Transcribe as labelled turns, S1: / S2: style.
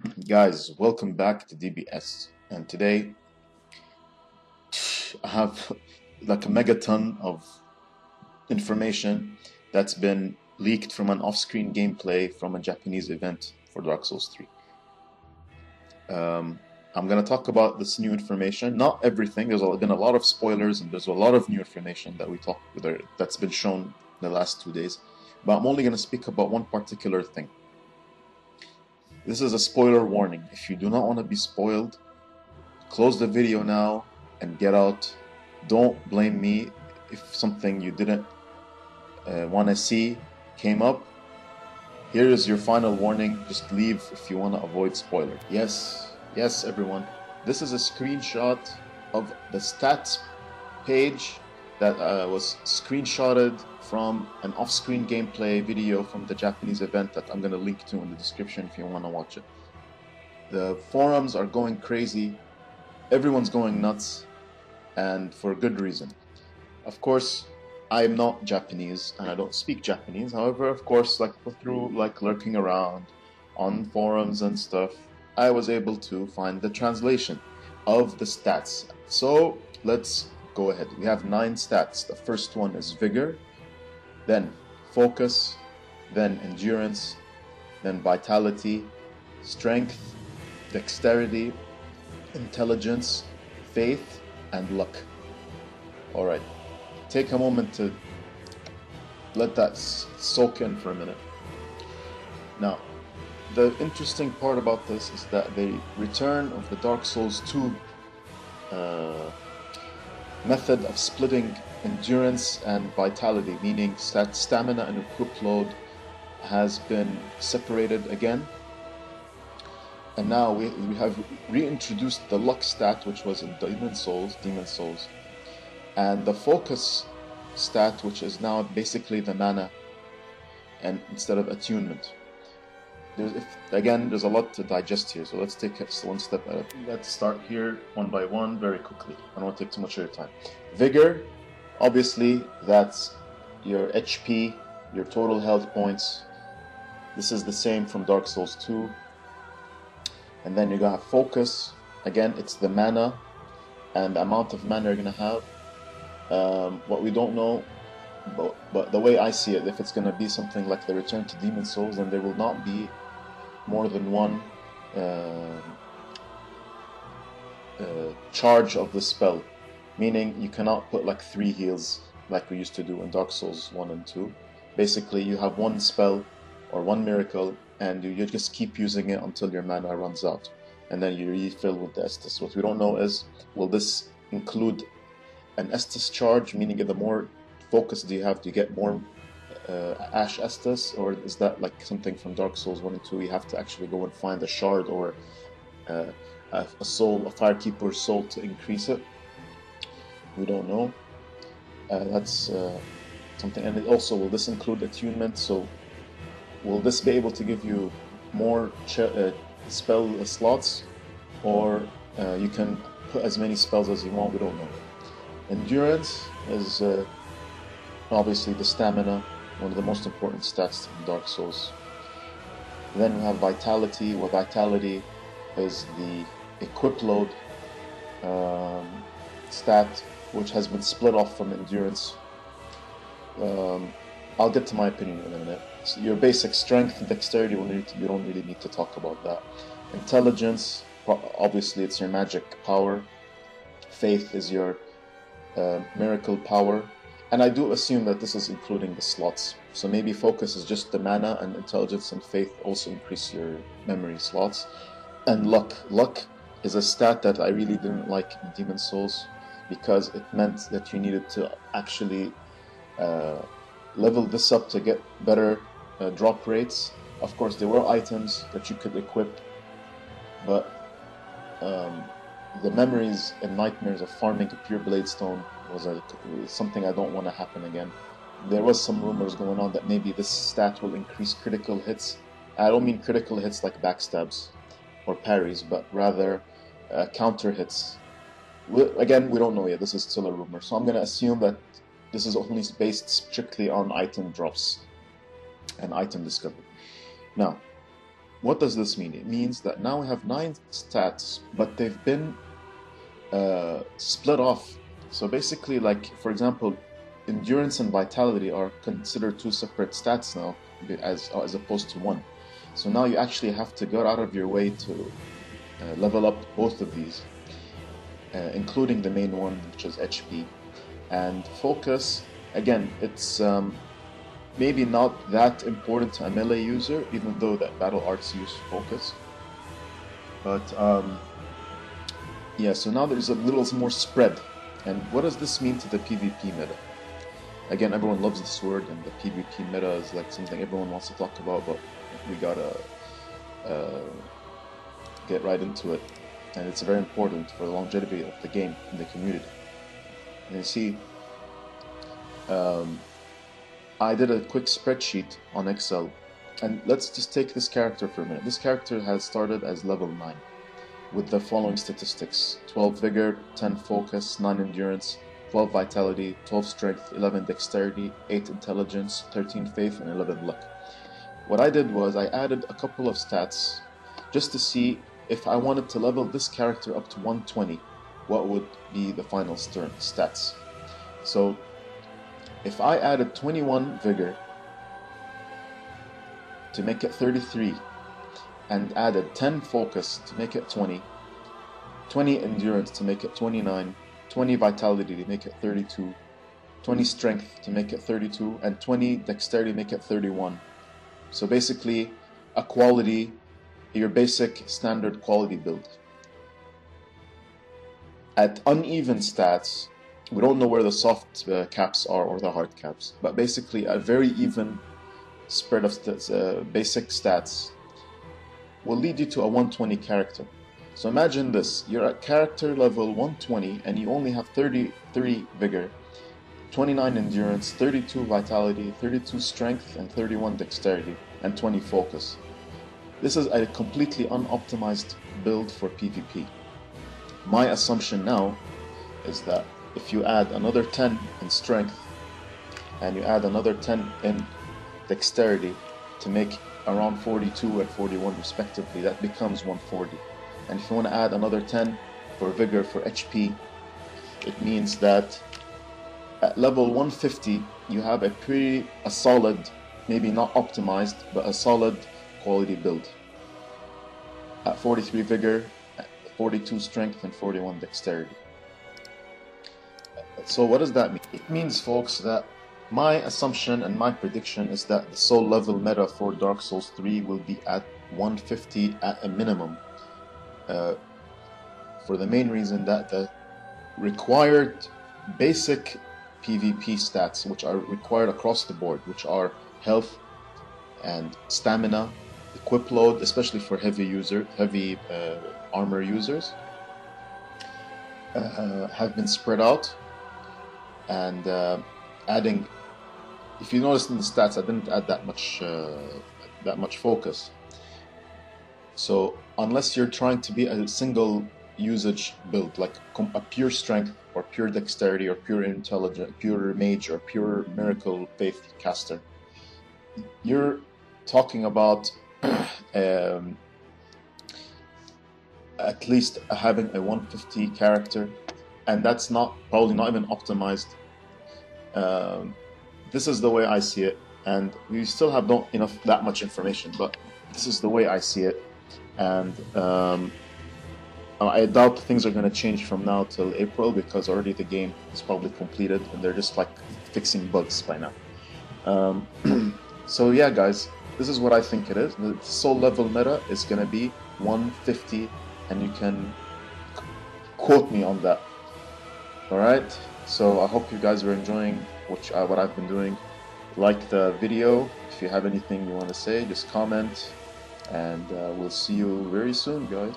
S1: Guys, welcome back to DBS. And today I have like a megaton of information that's been leaked from an off-screen gameplay from a Japanese event for Dark Souls 3. I'm gonna talk about this new information. Not everything. There's been a lot of spoilers and there's a lot of new information that's been shown the last 2 days. But I'm only gonna speak about one particular thing. This is a spoiler warning. If you do not want to be spoiled, close the video now and get out. Don't blame me if something you didn't want to see came up. Here is your final warning. Just leave if you want to avoid spoiler. Yes, everyone. This is a screenshot of the stats page that was screenshotted from an off-screen gameplay video from the Japanese event that I'm going to link to in the description if you want to watch it. The forums are going crazy, everyone's going nuts, and for good reason. Of course, I am not Japanese and I don't speak Japanese. However, of course, through lurking around on forums and stuff, I was able to find the translation of the stats. So let's go ahead. We have 9 stats. The first one is vigor, then focus, then endurance, then vitality, strength, dexterity, intelligence, faith, and luck. Alright, take a moment to let that soak in for a minute. Now, the interesting part about this is that the return of the Dark Souls 2 method of splitting endurance and vitality, meaning that stamina and equip load, has been separated again. And now we have reintroduced the luck stat, which was in Demon Souls, and the focus stat, which is now basically the mana, and instead of attunement. There's a lot to digest here, so let's take it one step at a time. Let's start here one by one very quickly. I don't want to take too much of your time. Vigor, obviously, that's your HP, your total health points. This is the same from Dark Souls 2. And then you're gonna have focus. Again, it's the mana and the amount of mana you're gonna have. What we don't know, but the way I see it, if it's gonna be something like the Return to Demon Souls, then there will not be more than one charge of the spell, meaning you cannot put like 3 heals like we used to do in Dark Souls 1 and 2. Basically, you have one spell or one miracle, and you just keep using it until your mana runs out, and then you refill with the Estus. What we don't know is, will this include an Estus charge, meaning the more focus do you have to get more Ash Estus, or is that like something from Dark Souls 1 and 2? You have to actually go and find a shard or a Firekeeper's soul to increase it. We don't know. That's something. And it also, will this include attunement? So will this be able to give you more spell slots, or you can put as many spells as you want? We don't know. Endurance is obviously the stamina, one of the most important stats in Dark Souls. Then we have vitality. Well, vitality is the equip load stat, which has been split off from endurance. I'll get to my opinion in a minute. So your basic strength and dexterity, you don't really need to talk about that. Intelligence, obviously it's your magic power. Faith is your miracle power. And I do assume that this is including the slots. So maybe focus is just the mana, and intelligence and faith also increase your memory slots. And luck. Luck is a stat that I really didn't like in Demon Souls, because it meant that you needed to actually level this up to get better drop rates. Of course, there were items that you could equip, but the memories and nightmares of farming a pure Bladestone was something I don't want to happen again. There was some rumors going on that maybe this stat will increase critical hits. I don't mean critical hits like backstabs or parries, but rather counter hits. Again, we don't know yet. This is still a rumor, so I'm going to assume that this is only based strictly on item drops and item discovery. Now, what does this mean? It means that now we have 9 stats, but they've been split off. So basically, like for example, endurance and vitality are considered 2 separate stats now, as opposed to 1. So now you actually have to go out of your way to level up both of these, including the main one, which is HP. And focus, again, it's maybe not that important to a melee user, even though that battle arts use focus. But yeah, so now there's a little more spread. And what does this mean to the PvP meta? Again, everyone loves this word, and the PvP meta is like something everyone wants to talk about, but we gotta get right into it. And it's very important for the longevity of the game and the community. And you see, I did a quick spreadsheet on Excel, and let's just take this character for a minute. This character has started as level 9 with the following statistics: 12 vigor, 10 focus, 9 endurance, 12 vitality, 12 strength, 11 dexterity, 8 intelligence, 13 faith, and 11 luck. What I did was I added a couple of stats just to see if I wanted to level this character up to 120, what would be the final stats. So if I added 21 vigor to make it 33, and added 10 focus to make it 20, 20 endurance to make it 29, 20 vitality to make it 32, 20 strength to make it 32, and 20 dexterity to make it 31. So basically a quality, your basic standard quality build. At uneven stats, we don't know where the soft caps are or the hard caps, but basically a very even spread of basic stats will lead you to a 120 character. So imagine this, you're at character level 120 and you only have 33 vigor, 29 endurance, 32 vitality, 32 strength, and 31 dexterity, and 20 focus. This is a completely unoptimized build for PvP. My assumption now is that if you add another 10 in strength and you add another 10 in dexterity to make around 42 and 41 respectively, that becomes 140. And if you want to add another 10 for vigor for HP, it means that at level 150 you have a solid, maybe not optimized, but a solid quality build. At 43 vigor, 42 strength, and 41 dexterity. So what does that mean? It means, folks, that my assumption and my prediction is that the soul level meta for Dark Souls 3 will be at 150 at a minimum, for the main reason that the required basic PvP stats, which are required across the board, which are health and stamina, equip load, especially for heavy armor users, have been spread out. And adding, if you notice in the stats, I didn't add that much focus. So unless you're trying to be a single usage build, like a pure strength or pure dexterity or pure intelligence, pure mage or pure miracle faith caster, you're talking about at least having a 150 character, and that's probably not even optimized. This is the way I see it, and we still have not that much information, but this is the way I see it. And I doubt things are going to change from now till April, because already the game is probably completed and they're just like fixing bugs by now. So yeah, guys, this is what I think it is. The soul level meta is going to be 150, and you can quote me on that. Alright, so I hope you guys are enjoying what I've been doing. Like the video. If you have anything you want to say, just comment, and we'll see you very soon, guys.